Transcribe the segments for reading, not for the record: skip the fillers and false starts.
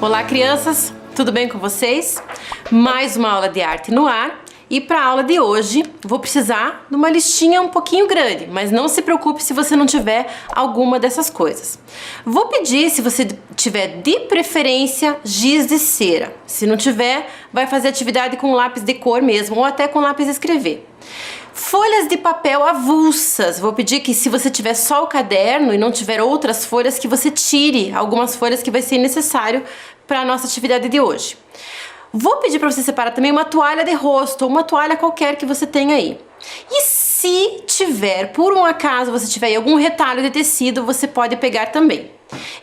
Olá, crianças! Tudo bem com vocês? Mais uma aula de arte no ar. E para a aula de hoje, vou precisar de uma listinha um pouquinho grande, mas não se preocupe se você não tiver alguma dessas coisas. Vou pedir, se você tiver de preferência, giz de cera. Se não tiver, vai fazer atividade com lápis de cor mesmo, ou até com lápis de escrever. Folhas de papel avulsas. Vou pedir que, se você tiver só o caderno e não tiver outras folhas, que você tire algumas folhas que vai ser necessário para a nossa atividade de hoje. Vou pedir para você separar também uma toalha de rosto, ou uma toalha qualquer que você tenha aí. E se tiver, por um acaso, você tiver aí algum retalho de tecido, você pode pegar também.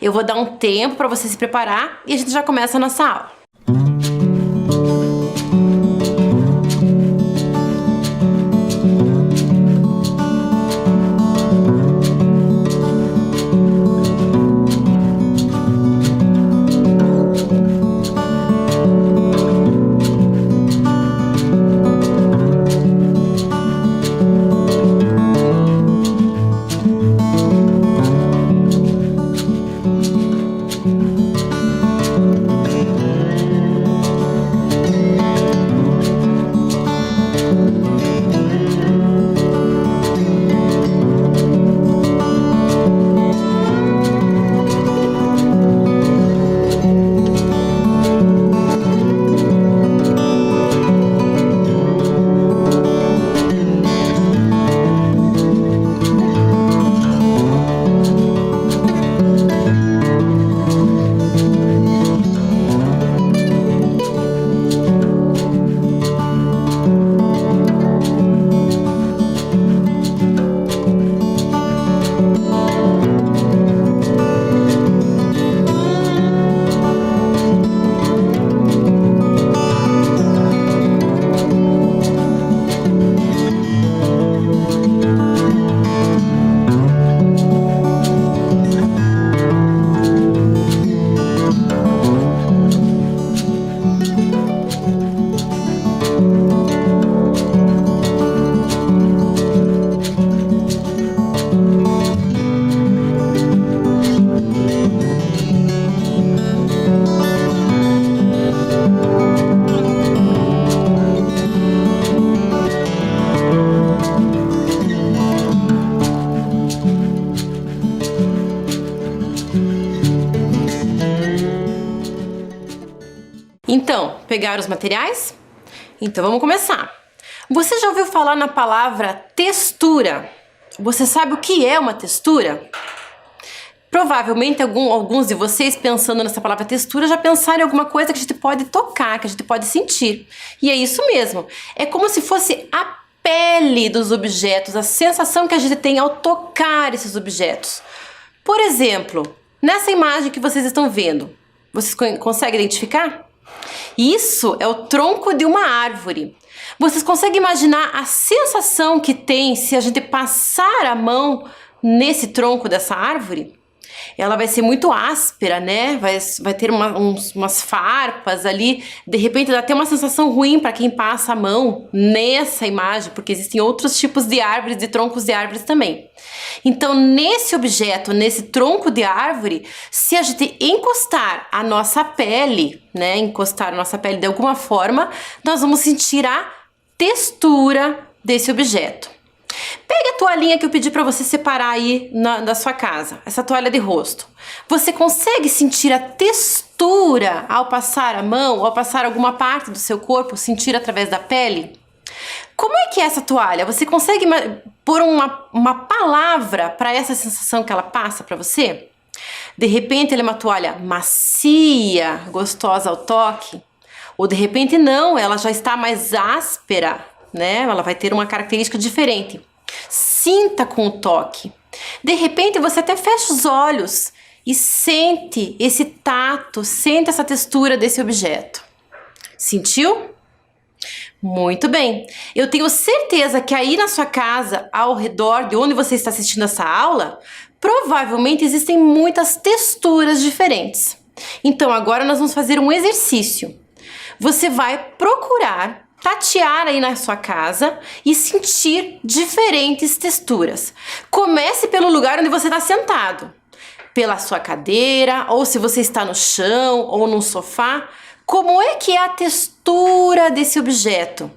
Eu vou dar um tempo para você se preparar e a gente já começa a nossa aula. Então, pegaram os materiais? Então vamos começar. Você já ouviu falar na palavra textura? Você sabe o que é uma textura? Provavelmente alguns de vocês, pensando nessa palavra textura, já pensaram em alguma coisa que a gente pode tocar, que a gente pode sentir. E é isso mesmo. É como se fosse a pele dos objetos, a sensação que a gente tem ao tocar esses objetos. Por exemplo, nessa imagem que vocês estão vendo, vocês conseguem identificar? Isso é o tronco de uma árvore. Vocês conseguem imaginar a sensação que tem se a gente passar a mão nesse tronco dessa árvore? Ela vai ser muito áspera, né? Vai ter umas farpas ali. De repente dá até uma sensação ruim para quem passa a mão nessa imagem, porque existem outros tipos de árvores, de troncos de árvores também. Então, nesse objeto, nesse tronco de árvore, se a gente encostar a nossa pele, né? Encostar a nossa pele de alguma forma, nós vamos sentir a textura desse objeto. Pega a toalhinha que eu pedi para você separar aí da sua casa, essa toalha de rosto. Você consegue sentir a textura ao passar a mão, ao passar alguma parte do seu corpo, sentir através da pele? Como é que é essa toalha? Você consegue pôr uma palavra para essa sensação que ela passa para você? De repente ela é uma toalha macia, gostosa ao toque, ou de repente não, ela já está mais áspera, né? Ela vai ter uma característica diferente. Sinta com o toque. De repente você até fecha os olhos e sente esse tato, sente essa textura desse objeto. Sentiu? Muito bem. Eu tenho certeza que aí na sua casa, ao redor de onde você está assistindo essa aula, provavelmente existem muitas texturas diferentes. Então agora nós vamos fazer um exercício. Você vai procurar tatear aí na sua casa e sentir diferentes texturas. Comece pelo lugar onde você está sentado. pela sua cadeira, ou se você está no chão ou no sofá, como é que é a textura desse objeto?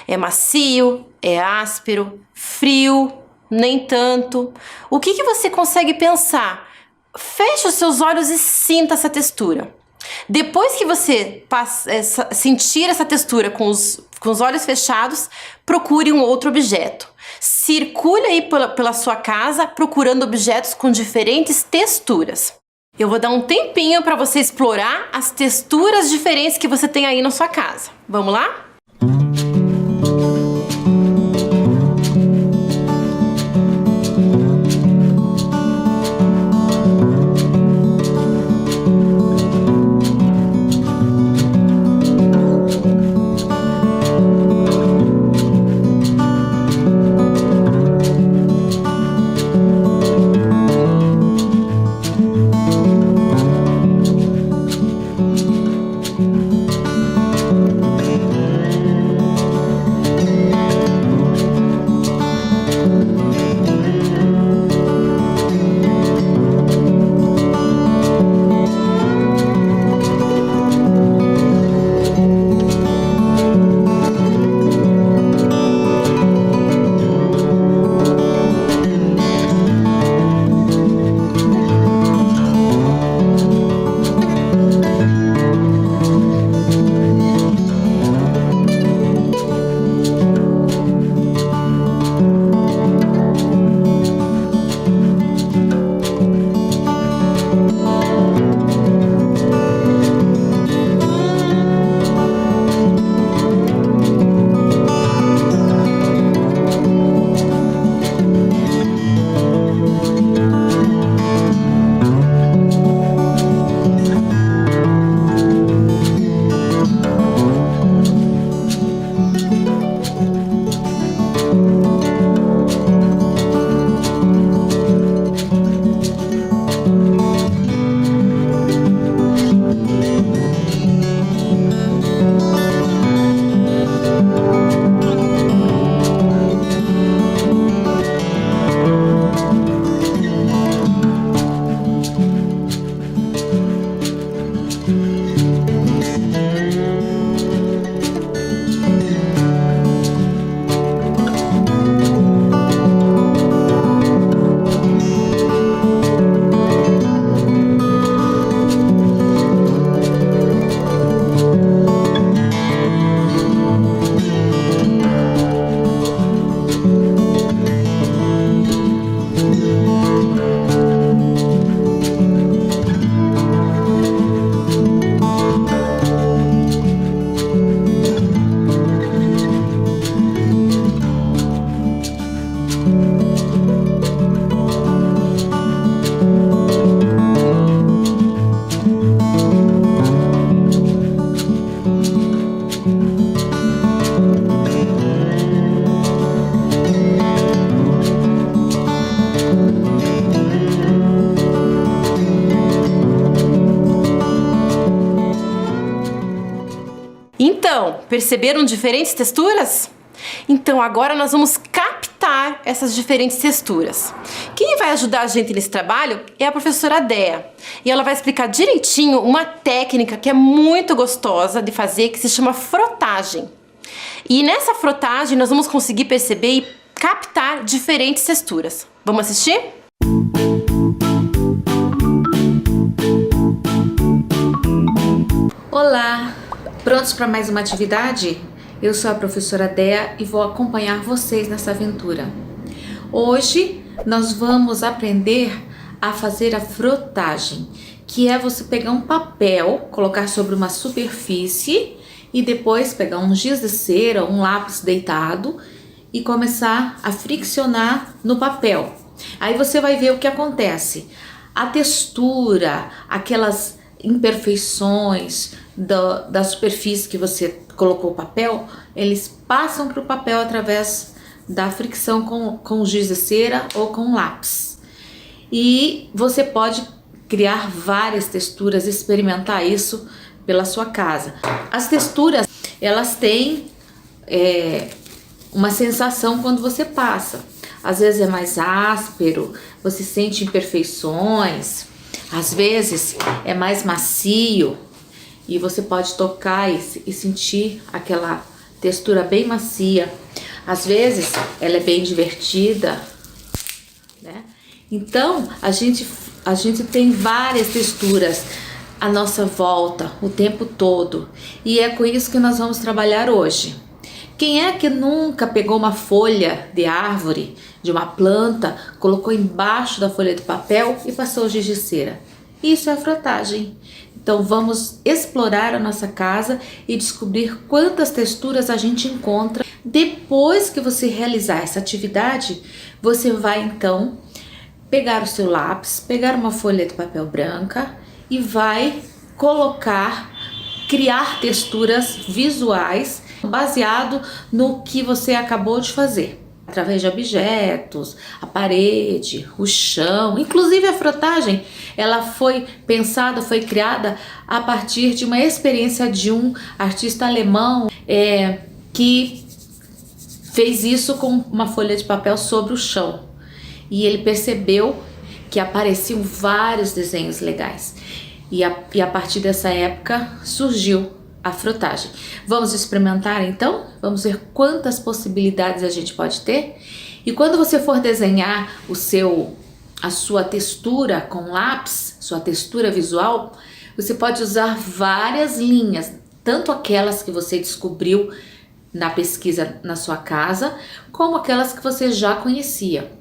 É macio? É áspero? Frio? Nem tanto? O que você consegue pensar? Feche os seus olhos e sinta essa textura. Depois que você sentir essa textura com os olhos fechados, procure um outro objeto. Circule aí pela sua casa procurando objetos com diferentes texturas. Eu vou dar um tempinho para você explorar as texturas diferentes que você tem aí na sua casa. Vamos lá? Então, perceberam diferentes texturas? Então agora nós vamos captar essas diferentes texturas. Quem vai ajudar a gente nesse trabalho é a professora Dea. E ela vai explicar direitinho uma técnica que é muito gostosa de fazer, que se chama frotagem. E nessa frotagem nós vamos conseguir perceber e captar diferentes texturas. Vamos assistir? Olá! Prontos para mais uma atividade? Eu sou a professora Dea e vou acompanhar vocês nessa aventura. Hoje nós vamos aprender a fazer a frotagem, que é você pegar um papel, colocar sobre uma superfície e depois pegar um giz de cera, um lápis deitado e começar a friccionar no papel. Aí você vai ver o que acontece. A textura, aquelas imperfeições da superfície que você colocou o papel, eles passam para o papel através da fricção com giz de cera ou com lápis. E você pode criar várias texturas, experimentar isso pela sua casa. As texturas, elas têm uma sensação quando você passa. Às vezes é mais áspero, você sente imperfeições. Às vezes é mais macio e você pode tocar e sentir aquela textura bem macia. Às vezes ela é bem divertida, né? Então a gente tem várias texturas à nossa volta o tempo todo, e é com isso que nós vamos trabalhar hoje. Quem é que nunca pegou uma folha de árvore, de uma planta, colocou embaixo da folha de papel e passou giz de cera? Isso é a frotagem. Então vamos explorar a nossa casa e descobrir quantas texturas a gente encontra. Depois que você realizar essa atividade, você vai então pegar o seu lápis, pegar uma folha de papel branca e vai criar texturas visuais baseado no que você acabou de fazer, através de objetos, a parede, o chão. Inclusive a frotagem, ela foi pensada, foi criada a partir de uma experiência de um artista alemão que fez isso com uma folha de papel sobre o chão. E ele percebeu que apareciam vários desenhos legais. E a partir dessa época surgiu a frotagem. Vamos experimentar então? Vamos ver quantas possibilidades a gente pode ter? E quando você for desenhar a sua textura com lápis, sua textura visual, você pode usar várias linhas, tanto aquelas que você descobriu na pesquisa na sua casa, como aquelas que você já conhecia.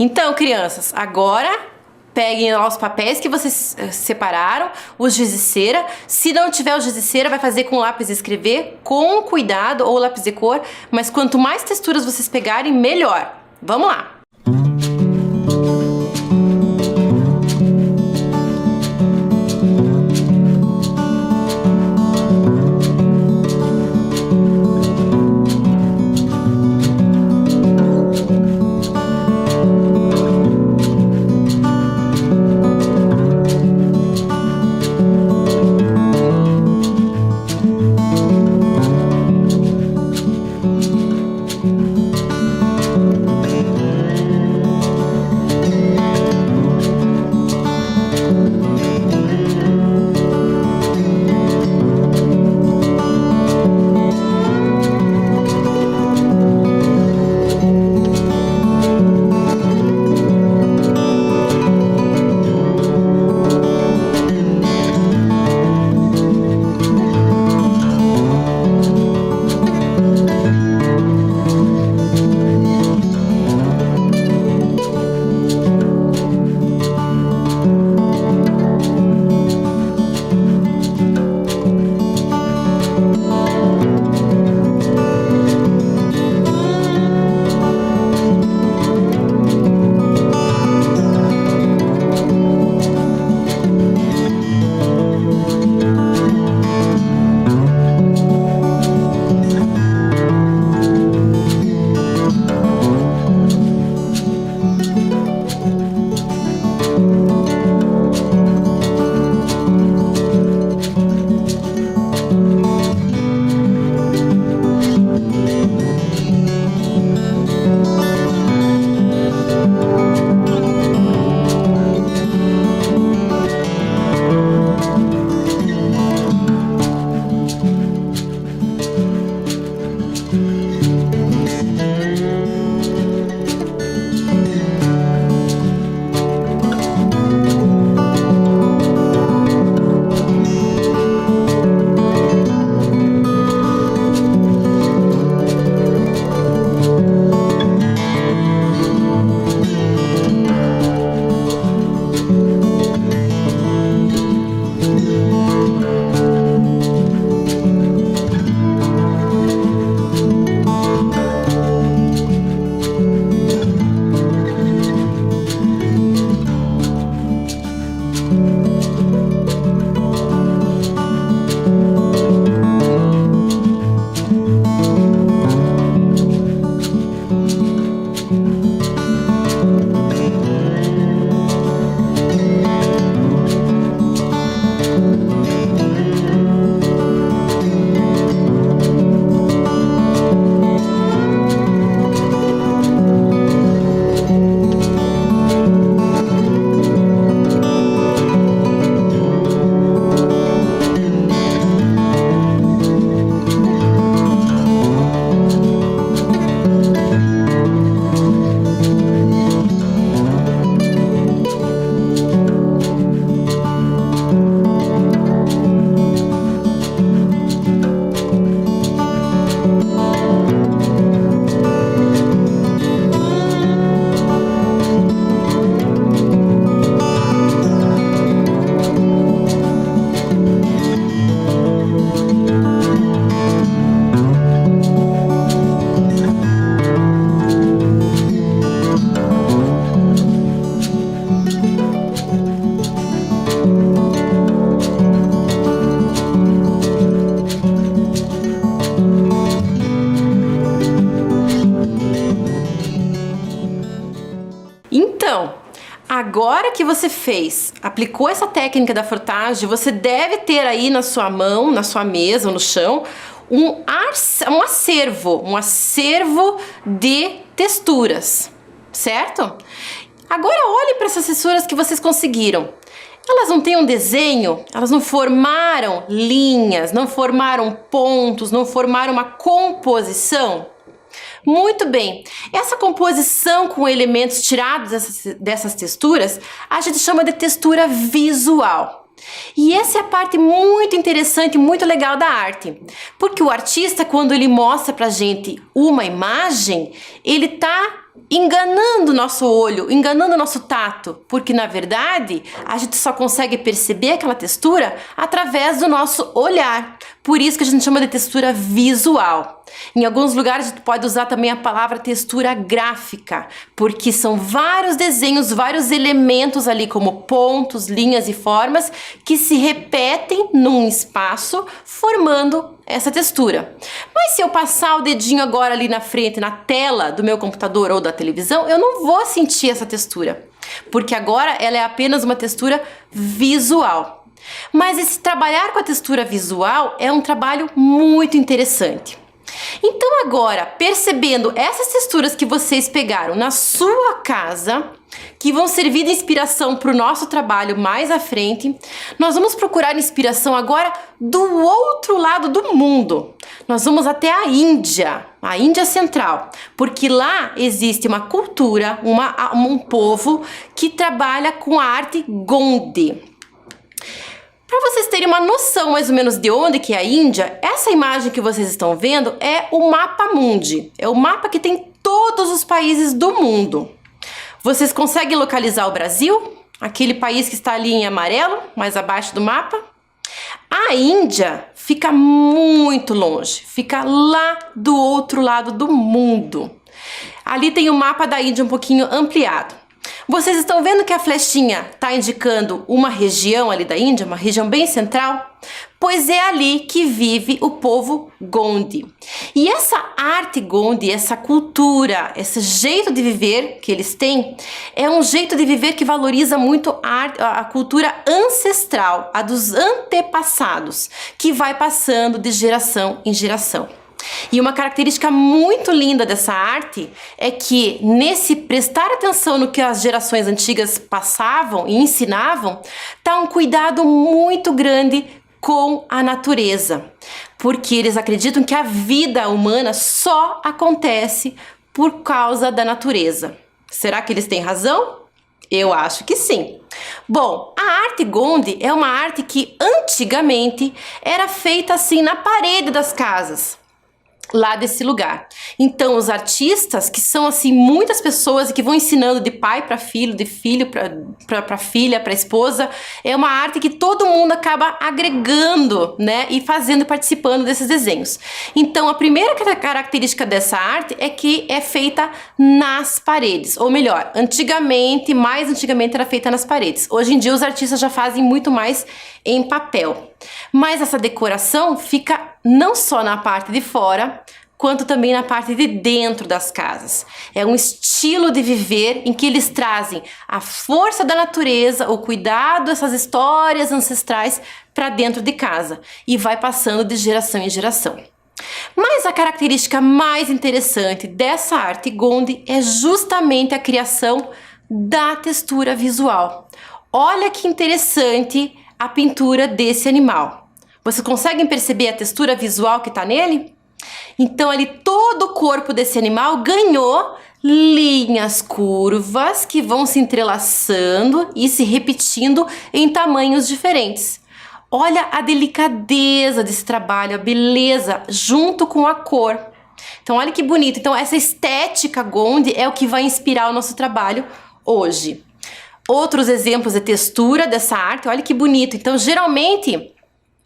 Então, crianças, agora peguem lá os papéis que vocês separaram, os giz de cera. Se não tiver o giz de cera, vai fazer com lápis de escrever, com cuidado, ou lápis de cor. Mas quanto mais texturas vocês pegarem, melhor. Vamos lá! agora que você aplicou essa técnica da frotagem, você deve ter aí na sua mão, na sua mesa ou no chão, um acervo de texturas, certo? Agora olhe para essas texturas que vocês conseguiram. Elas não têm um desenho, elas não formaram linhas, não formaram pontos, não formaram uma composição? Muito bem, essa composição com elementos tirados dessas texturas, a gente chama de textura visual. E essa é a parte muito interessante, muito legal da arte, porque o artista, quando ele mostra pra gente uma imagem, ele tá enganando o nosso olho, enganando o nosso tato, porque na verdade a gente só consegue perceber aquela textura através do nosso olhar. Por isso que a gente chama de textura visual. Em alguns lugares a gente pode usar também a palavra textura gráfica, porque são vários desenhos, vários elementos ali, como pontos, linhas e formas, que se repetem num espaço, formando essa textura. Mas se eu passar o dedinho agora ali na frente, na tela do meu computador ou da televisão, eu não vou sentir essa textura, porque agora ela é apenas uma textura visual. Mas esse trabalhar com a textura visual é um trabalho muito interessante. Então agora, percebendo essas texturas que vocês pegaram na sua casa, que vão servir de inspiração para o nosso trabalho mais à frente, nós vamos procurar inspiração agora do outro lado do mundo. Nós vamos até a Índia Central, porque lá existe uma cultura, um povo que trabalha com a arte Gondi. Para vocês terem uma noção mais ou menos de onde que é a Índia, essa imagem que vocês estão vendo é o mapa mundi. É o mapa que tem todos os países do mundo. Vocês conseguem localizar o Brasil? Aquele país que está ali em amarelo, mais abaixo do mapa? A Índia fica muito longe, fica lá do outro lado do mundo. Ali tem o mapa da Índia um pouquinho ampliado. Vocês estão vendo que a flechinha está indicando uma região ali da Índia, uma região bem central? Pois é ali que vive o povo Gondi. E essa arte Gondi, essa cultura, esse jeito de viver que eles têm, é um jeito de viver que valoriza muito a cultura ancestral, a dos antepassados, que vai passando de geração em geração. E uma característica muito linda dessa arte é que, nesse prestar atenção no que as gerações antigas passavam e ensinavam, está um cuidado muito grande com a natureza, porque eles acreditam que a vida humana só acontece por causa da natureza. Será que eles têm razão? Eu acho que sim. Bom, a arte Gondi é uma arte que antigamente era feita assim na parede das casas, lá desse lugar. Então os artistas, que são assim muitas pessoas e que vão ensinando de pai para filho, de filho para filha, para esposa, é uma arte que todo mundo acaba agregando, né, e fazendo, participando desses desenhos. Então a primeira característica dessa arte é que é feita nas paredes, ou melhor, mais antigamente era feita nas paredes. Hoje em dia os artistas já fazem muito mais em papel. Mas essa decoração fica não só na parte de fora, quanto também na parte de dentro das casas. É um estilo de viver em que eles trazem a força da natureza, o cuidado dessas histórias ancestrais para dentro de casa e vai passando de geração em geração. Mas a característica mais interessante dessa arte Gondi é justamente a criação da textura visual. Olha que interessante a pintura desse animal. Vocês conseguem perceber a textura visual que está nele? Então ali todo o corpo desse animal ganhou linhas curvas que vão se entrelaçando e se repetindo em tamanhos diferentes. Olha a delicadeza desse trabalho, a beleza junto com a cor. Então olha que bonito. Então essa estética Gondi é o que vai inspirar o nosso trabalho hoje. Outros exemplos de textura dessa arte, olha que bonito. Então geralmente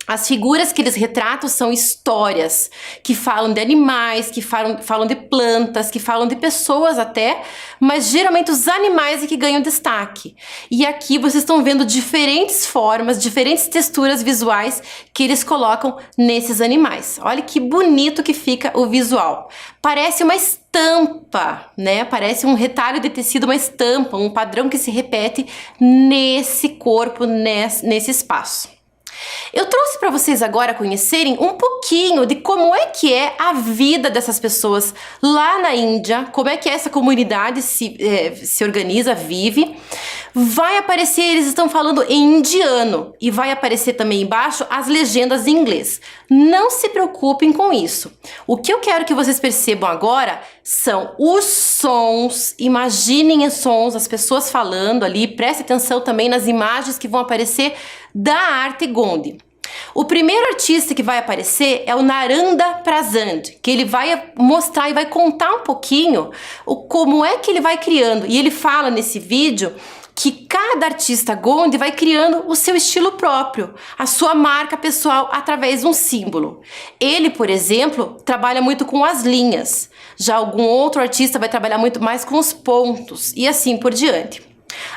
as figuras que eles retratam são histórias que falam de animais, que falam de plantas, que falam de pessoas até, mas geralmente os animais é que ganham destaque. E aqui vocês estão vendo diferentes formas, diferentes texturas visuais que eles colocam nesses animais. Olha que bonito que fica o visual. Parece uma estátua estampa, né? Parece um retalho de tecido, uma estampa, um padrão que se repete nesse corpo, nesse espaço. Eu trouxe para vocês agora conhecerem um pouquinho de como é que é a vida dessas pessoas lá na Índia, como é que essa comunidade se organiza, vive. Vai aparecer, eles estão falando em indiano e vai aparecer também embaixo as legendas em inglês. Não se preocupem com isso. O que eu quero que vocês percebam agora são os sons. Imaginem os sons, as pessoas falando ali. Preste atenção também nas imagens que vão aparecer da arte Gondi. O primeiro artista que vai aparecer é o Naranda Prasad, que ele vai mostrar e vai contar um pouquinho como é que ele vai criando. E ele fala nesse vídeo que cada artista Gondi vai criando o seu estilo próprio, a sua marca pessoal através de um símbolo. Ele, por exemplo, trabalha muito com as linhas. Já algum outro artista vai trabalhar muito mais com os pontos e assim por diante.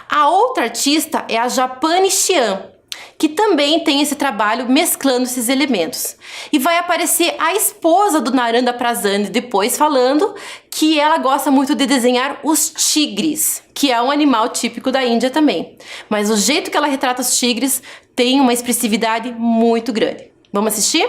A outra artista é a Japani Xian, que também tem esse trabalho mesclando esses elementos. E vai aparecer a esposa do Naranda Prasad depois falando que ela gosta muito de desenhar os tigres, que é um animal típico da Índia também. Mas o jeito que ela retrata os tigres tem uma expressividade muito grande. Vamos assistir?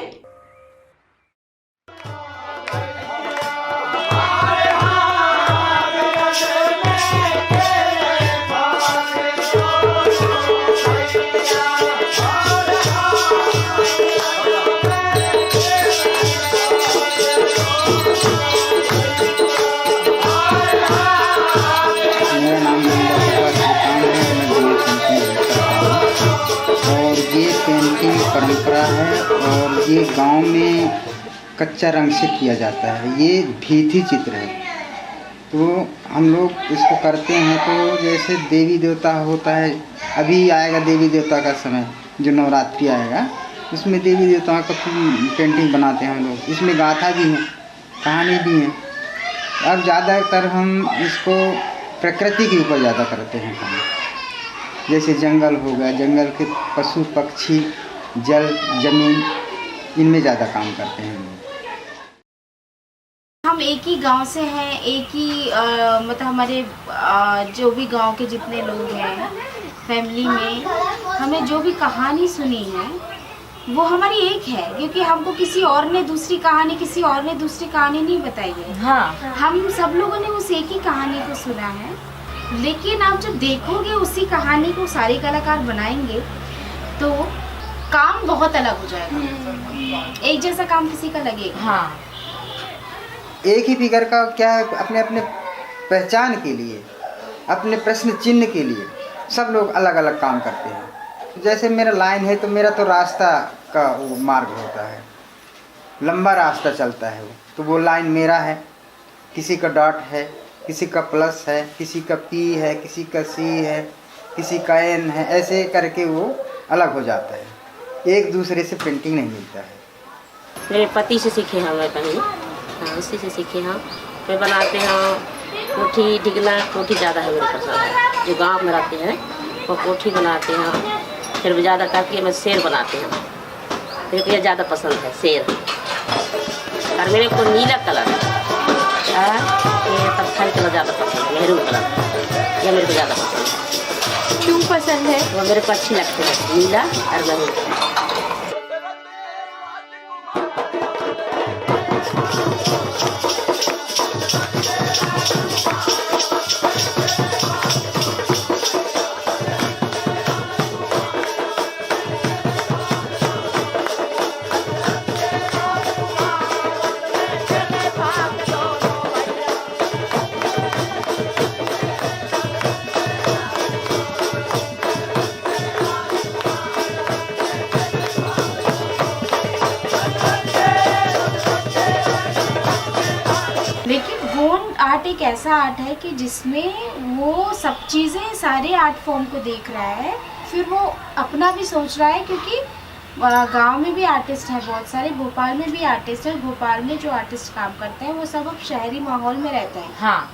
परंपरा है और ये गांव में कच्चा रंग से किया जाता है। ये भीति चित्र है, तो हम लोग इसको करते हैं। तो जैसे देवी देवता होता है, अभी आएगा देवी देवता का समय, जो नवरात्रि आएगा, उसमें देवी देवताओं का पेंटिंग बनाते हैं हम लोग। इसमें गाथा भी है, कहानी भी है। अब ज़्यादातर हम इसको प्रकृति के ऊपर ज़्यादा करते हैं काम, जैसे जंगल हो गया, जंगल के पशु पक्षी, जल जमीन, इनमें ज़्यादा काम करते हैं हम एक ही गांव से हैं, एक ही मतलब हमारे जो भी गांव के जितने लोग हैं फैमिली में, हमें जो भी कहानी सुनी है वो हमारी एक है, क्योंकि हमको किसी और ने दूसरी कहानी नहीं बताई है। हाँ, हम सब लोगों ने उस एक ही कहानी को सुना है, लेकिन आप जब देखोगे उसी कहानी को सारे कलाकार बनाएंगे तो काम बहुत अलग हो जाएगा। एक जैसा काम किसी का लगेगा। हाँ, एक ही फिगर का क्या है, अपने अपने पहचान के लिए, अपने प्रश्न चिन्ह के लिए सब लोग अलग अलग काम करते हैं। जैसे मेरा लाइन है तो मेरा तो रास्ता का वो मार्ग होता है, लंबा रास्ता चलता है वो, तो वो लाइन मेरा है। किसी का डॉट है, किसी का प्लस है, किसी का पी है, किसी का सी है, किसी का एन है, ऐसे करके वो अलग हो जाता है। एक दूसरे से प्रिंटिंग नहीं मिलता है। मेरे पति से सीखे हैं मैं कहीं, हाँ उसी से सीखे हैं। मैं बनाते हैं कोठी ढिगना, कोठी ज़्यादा है मेरे पास। जो गांव में रहते हैं वो कोठी बनाते हैं, फिर ज़्यादा करके मैं शेर बनाते हैं। मेरे को ये ज़्यादा पसंद है शेर, और मेरे को नीला कलर ये पत्थर कलर ज़्यादा पसंद है, मेहरून कलर ये मेरे को ज़्यादा पसंद है। क्यों पसंद है? वो मेरे को अच्छी लगती है, नीला और मेहरून। आर्ट एक ऐसा आर्ट है कि जिसमें वो सब चीज़ें सारे आर्ट फॉर्म को देख रहा है, फिर वो अपना भी सोच रहा है, क्योंकि गांव में भी आर्टिस्ट हैं बहुत सारे, भोपाल में भी आर्टिस्ट हैं। भोपाल में जो आर्टिस्ट काम करते हैं वो सब अब शहरी माहौल में रहते हैं। हाँ,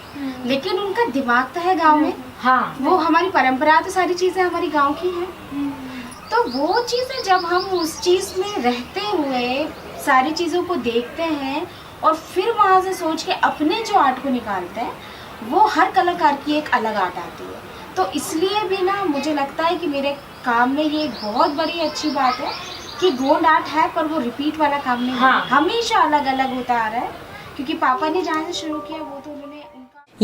लेकिन उनका दिमाग तो है गांव में। हाँ, वो हमारी परंपरा, तो सारी चीज़ें हमारी गांव की हैं। तो वो चीज़ें जब हम उस चीज़ में रहते हुए सारी चीज़ों को देखते हैं और फिर वहाँ से सोच के अपने जो आर्ट को निकालते हैं, वो हर कलाकार की एक अलग आर्ट आती है। तो इसलिए भी ना मुझे लगता है कि मेरे काम में ये एक बहुत बड़ी अच्छी बात है कि गोंड आर्ट है, पर वो रिपीट वाला काम नहीं है, हमेशा अलग अलग होता आ रहा है, क्योंकि पापा ने जहाँ से शुरू किया वो तो उन्होंने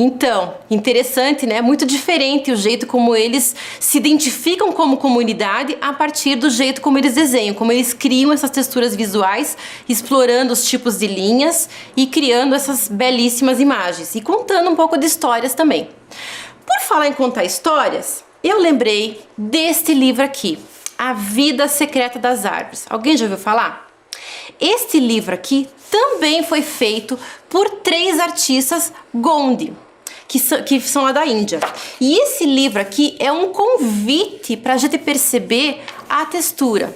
Então, interessante, né? Muito diferente o jeito como eles se identificam como comunidade a partir do jeito como eles desenham, como eles criam essas texturas visuais, explorando os tipos de linhas e criando essas belíssimas imagens e contando um pouco de histórias também. Por falar em contar histórias, eu lembrei deste livro aqui, A Vida Secreta das Árvores. Alguém já ouviu falar? Este livro aqui também foi feito por 3 artistas Gondi, que são lá da Índia. E esse livro aqui é um convite para a gente perceber a textura.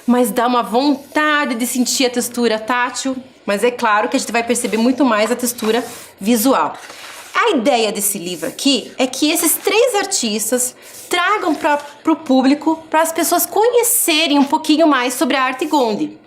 Mas dá uma vontade de sentir a textura tátil, mas é claro que a gente vai perceber muito mais a textura visual. A ideia desse livro aqui é que esses 3 artistas tragam para o público, para as pessoas conhecerem um pouquinho mais sobre a arte Gondi.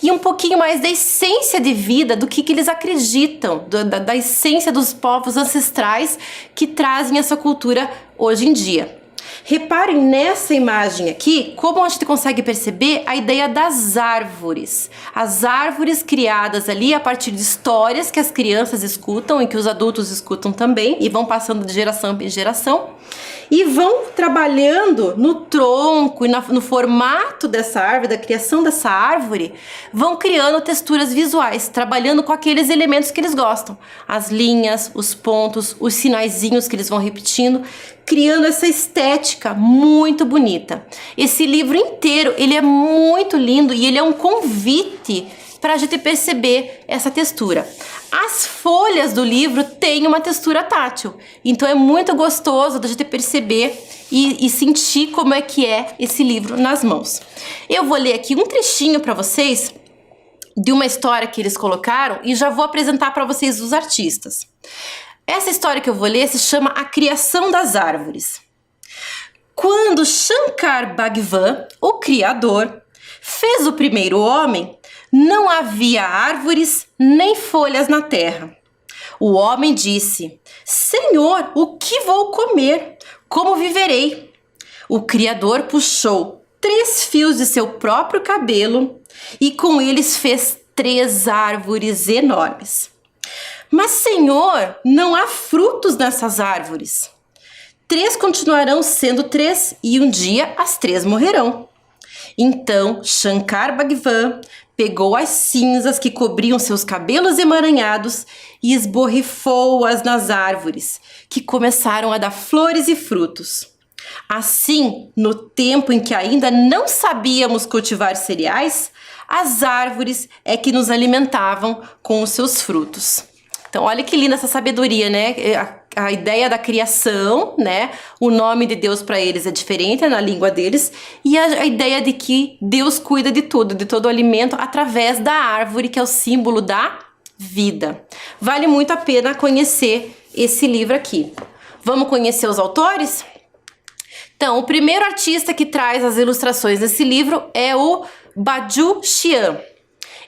E um pouquinho mais da essência de vida, do que eles acreditam, da essência dos povos ancestrais que trazem essa cultura hoje em dia. Reparem nessa imagem aqui, como a gente consegue perceber a ideia das árvores. As árvores criadas ali a partir de histórias que as crianças escutam e que os adultos escutam também, e vão passando de geração em geração. E vão trabalhando no tronco e no formato dessa árvore, da criação dessa árvore, vão criando texturas visuais, trabalhando com aqueles elementos que eles gostam. As linhas, os pontos, os sinaizinhos que eles vão repetindo, criando essa estética muito bonita. Esse livro inteiro, ele é muito lindo e ele é um convite para a gente perceber essa textura. As folhas do livro têm uma textura tátil, então é muito gostoso da gente perceber e sentir como é que é esse livro nas mãos. Eu vou ler aqui um trechinho para vocês de uma história que eles colocaram e já vou apresentar para vocês os artistas. Essa história que eu vou ler se chama A Criação das Árvores. Quando Shankar Bhagwan, o Criador, fez o primeiro homem, não havia árvores nem folhas na terra. O homem disse: Senhor, o que vou comer? Como viverei? O Criador puxou 3 fios de seu próprio cabelo e com eles fez 3 árvores enormes. Mas, Senhor, não há frutos nessas árvores. 3 continuarão sendo 3 e um dia as 3 morrerão. Então Shankar Bhagwan pegou as cinzas que cobriam seus cabelos emaranhados e esborrifou-as nas árvores, que começaram a dar flores e frutos. Assim, no tempo em que ainda não sabíamos cultivar cereais, as árvores é que nos alimentavam com os seus frutos. Então, olha que linda essa sabedoria, né? A ideia da criação, né? O nome de Deus para eles é diferente, é na língua deles. E a ideia de que Deus cuida de tudo, de todo o alimento, através da árvore, que é o símbolo da vida. Vale muito a pena conhecer esse livro aqui. Vamos conhecer os autores? Então, o primeiro artista que traz as ilustrações desse livro é o Baju Xian.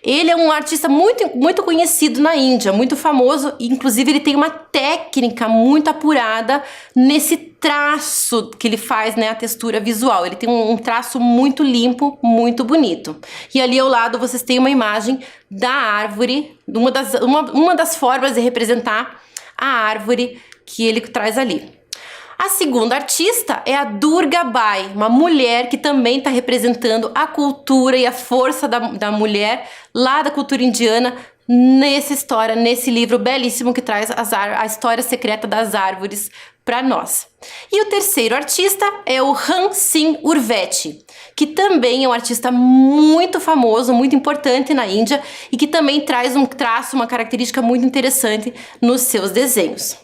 Ele é um artista muito conhecido na Índia, muito famoso, e inclusive ele tem uma técnica muito apurada nesse traço que ele faz, né, a textura visual. Ele tem um traço muito limpo, muito bonito. E ali ao lado vocês têm uma imagem da árvore, uma das formas de representar a árvore que ele traz ali. A segunda artista é a Durga Bai, uma mulher que também está representando a cultura e a força da mulher lá da cultura indiana nesse livro belíssimo que traz a história secreta das árvores para nós. E o terceiro artista é o Ram Singh Urveti, que também é um artista muito famoso, muito importante na Índia e que também traz um traço, uma característica muito interessante nos seus desenhos.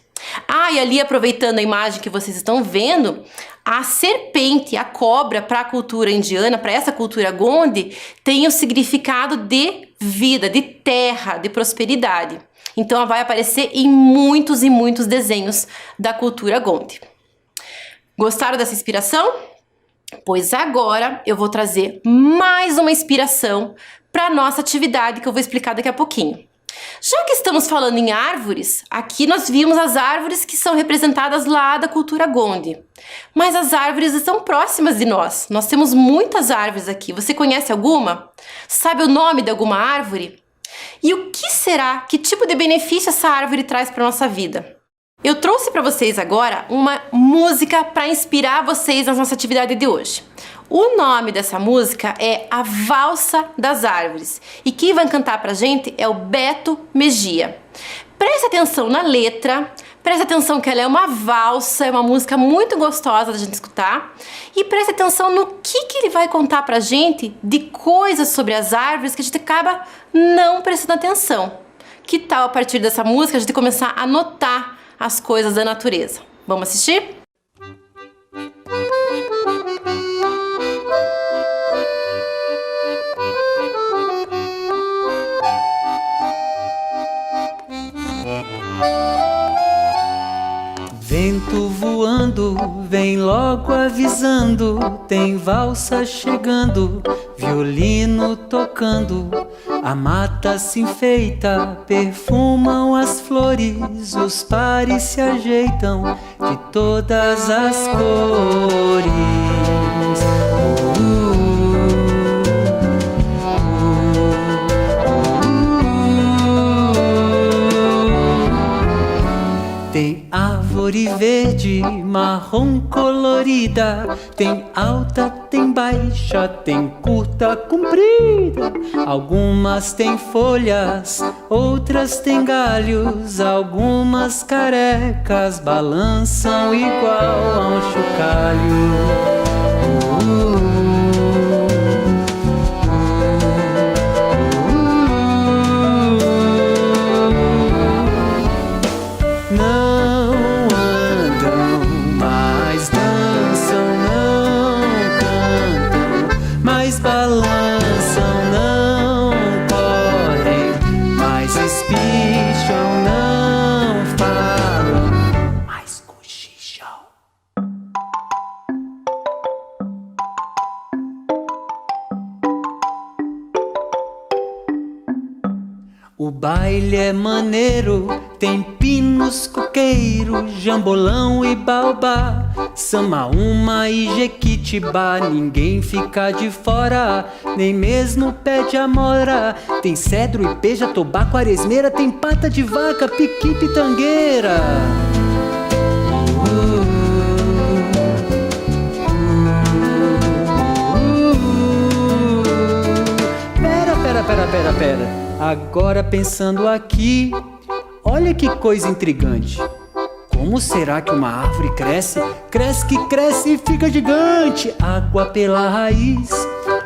Ah, e ali, aproveitando a imagem que vocês estão vendo, a serpente, a cobra, para a cultura indiana, para essa cultura Gondi, tem o significado de vida, de terra, de prosperidade. Então, ela vai aparecer em muitos e muitos desenhos da cultura Gondi. Gostaram dessa inspiração? Pois agora eu vou trazer mais uma inspiração para a nossa atividade que eu vou explicar daqui a pouquinho. Já que estamos falando em árvores, aqui nós vimos as árvores que são representadas lá da cultura Gondi. Mas as árvores estão próximas de nós. Nós temos muitas árvores aqui. Você conhece alguma? Sabe o nome de alguma árvore? E o que será? Que tipo de benefício essa árvore traz para a nossa vida? Eu trouxe para vocês agora uma música para inspirar vocês na nossa atividade de hoje. O nome dessa música é A Valsa das Árvores e quem vai cantar pra gente é o Beto Mejia. Preste atenção na letra, preste atenção que ela é uma valsa, é uma música muito gostosa da gente escutar e preste atenção no que ele vai contar pra gente de coisas sobre as árvores que a gente acaba não prestando atenção. Que tal a partir dessa música a gente começar a notar as coisas da natureza? Vamos assistir? Vento voando, vem logo avisando, tem valsa chegando, violino tocando, a mata se enfeita, perfumam as flores, os pares se ajeitam de todas as cores. Tem árvore verde, marrom colorida, tem alta, tem baixa, tem curta, comprida. Algumas têm folhas, outras têm galhos, algumas carecas balançam igual a um chocalho. O baile é maneiro, tem pinos, coqueiro, jambolão e baobá, samaúma e jequitibá. Ninguém fica de fora, nem mesmo pé de amora. Tem cedro, ipeja, tobá, quaresmeira, tem pata de vaca, piqui, pitangueira. Pera. Agora pensando aqui, olha que coisa intrigante. Como será que uma árvore cresce? Cresce que cresce e fica gigante. Água pela raiz,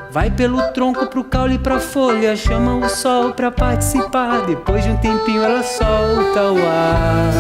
vai pelo tronco pro caule e pra folha. Chama o sol pra participar. Depois de um tempinho ela solta o ar.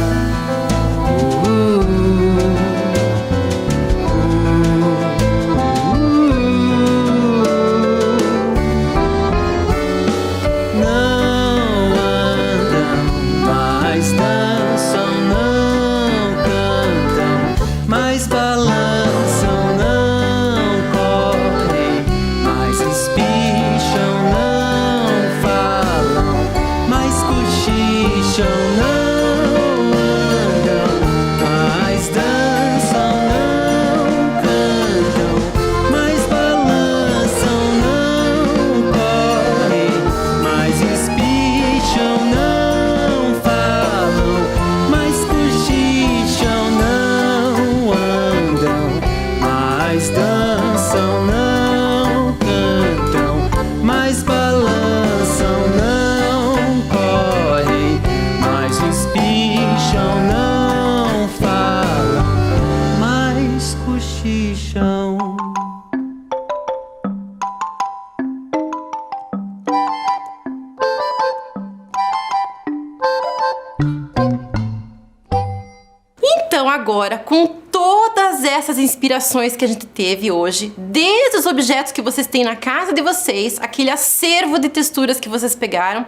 Então agora, com todas essas inspirações que a gente teve hoje, desde os objetos que vocês têm na casa de vocês, aquele acervo de texturas que vocês pegaram,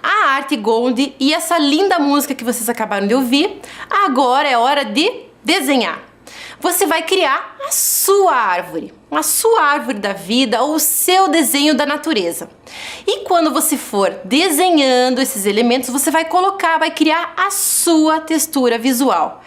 a arte Gondi e essa linda música que vocês acabaram de ouvir, agora é hora de desenhar. Você vai criar a sua árvore. a sua árvore da vida ou o seu desenho da natureza. E quando você for desenhando esses elementos, você vai criar a sua textura visual.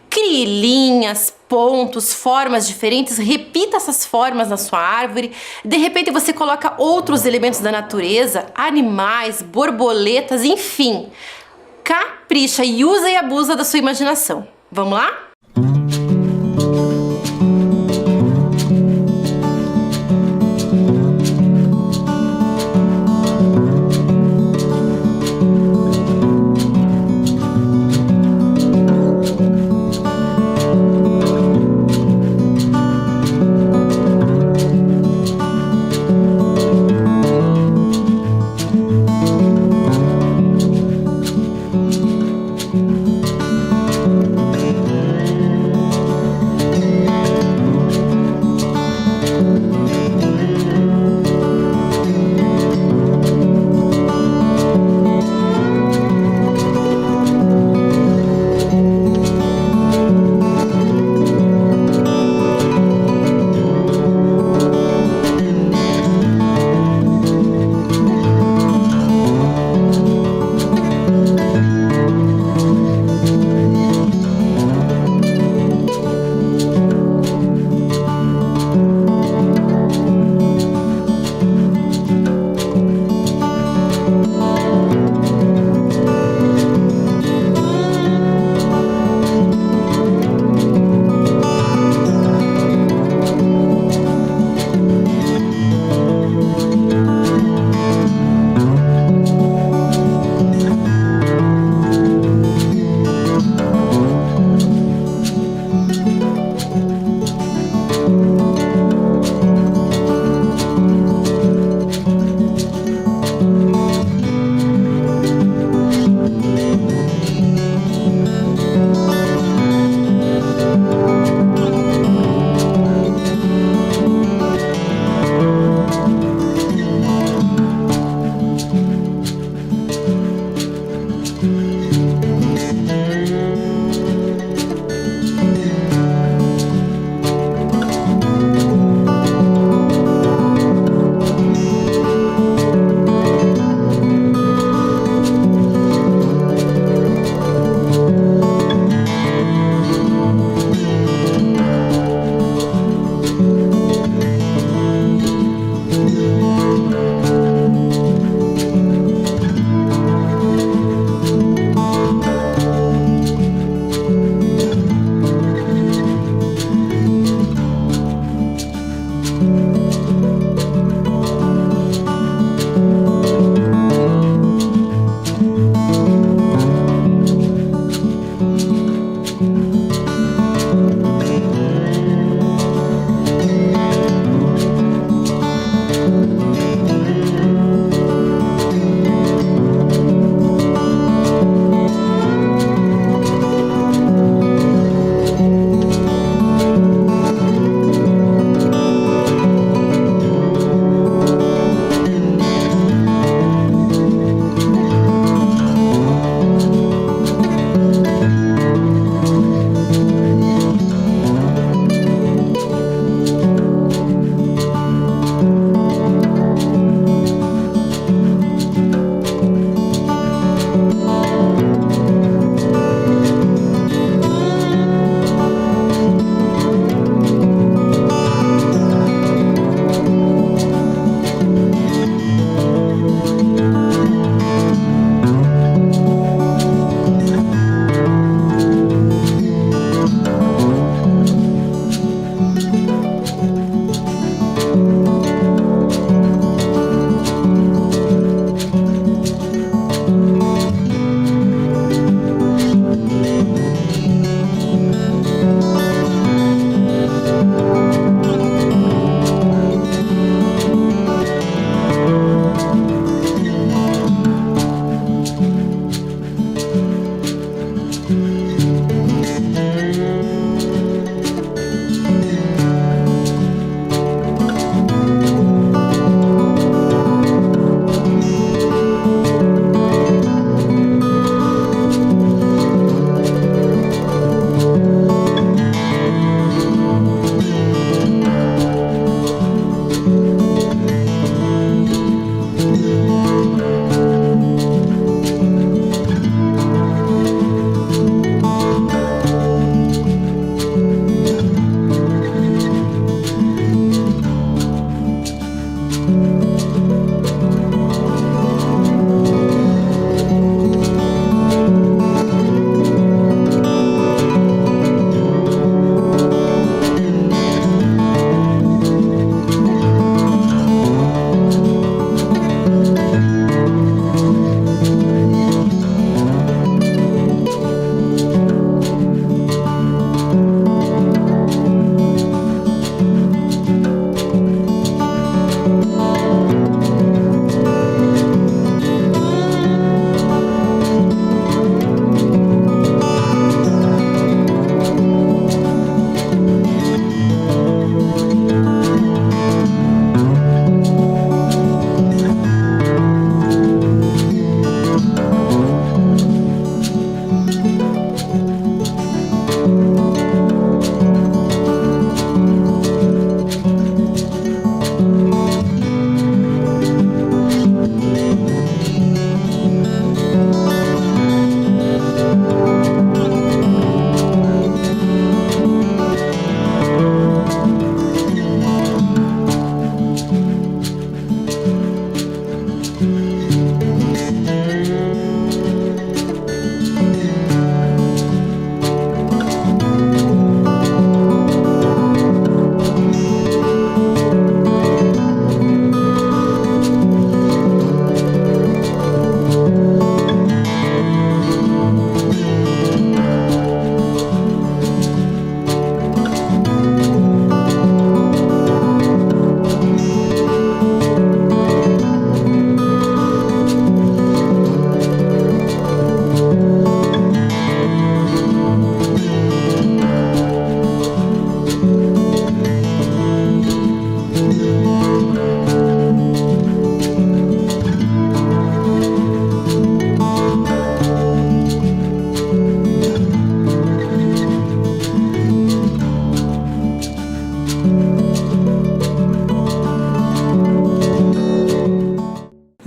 Crie linhas, pontos, formas diferentes, repita essas formas na sua árvore. De repente você coloca outros elementos da natureza, animais, borboletas, enfim. Capricha e usa e abusa da sua imaginação. Vamos lá?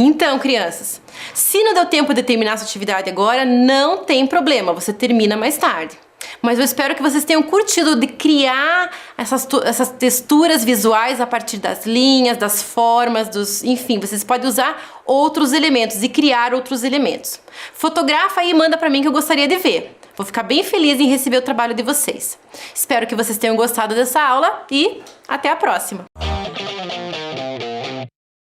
Então, crianças, se não deu tempo de terminar sua atividade agora, não tem problema, você termina mais tarde. Mas eu espero que vocês tenham curtido de criar essas texturas visuais a partir das linhas, das formas, enfim, vocês podem usar outros elementos e criar outros elementos. Fotografa aí e manda pra mim que eu gostaria de ver. Vou ficar bem feliz em receber o trabalho de vocês. Espero que vocês tenham gostado dessa aula e até a próxima!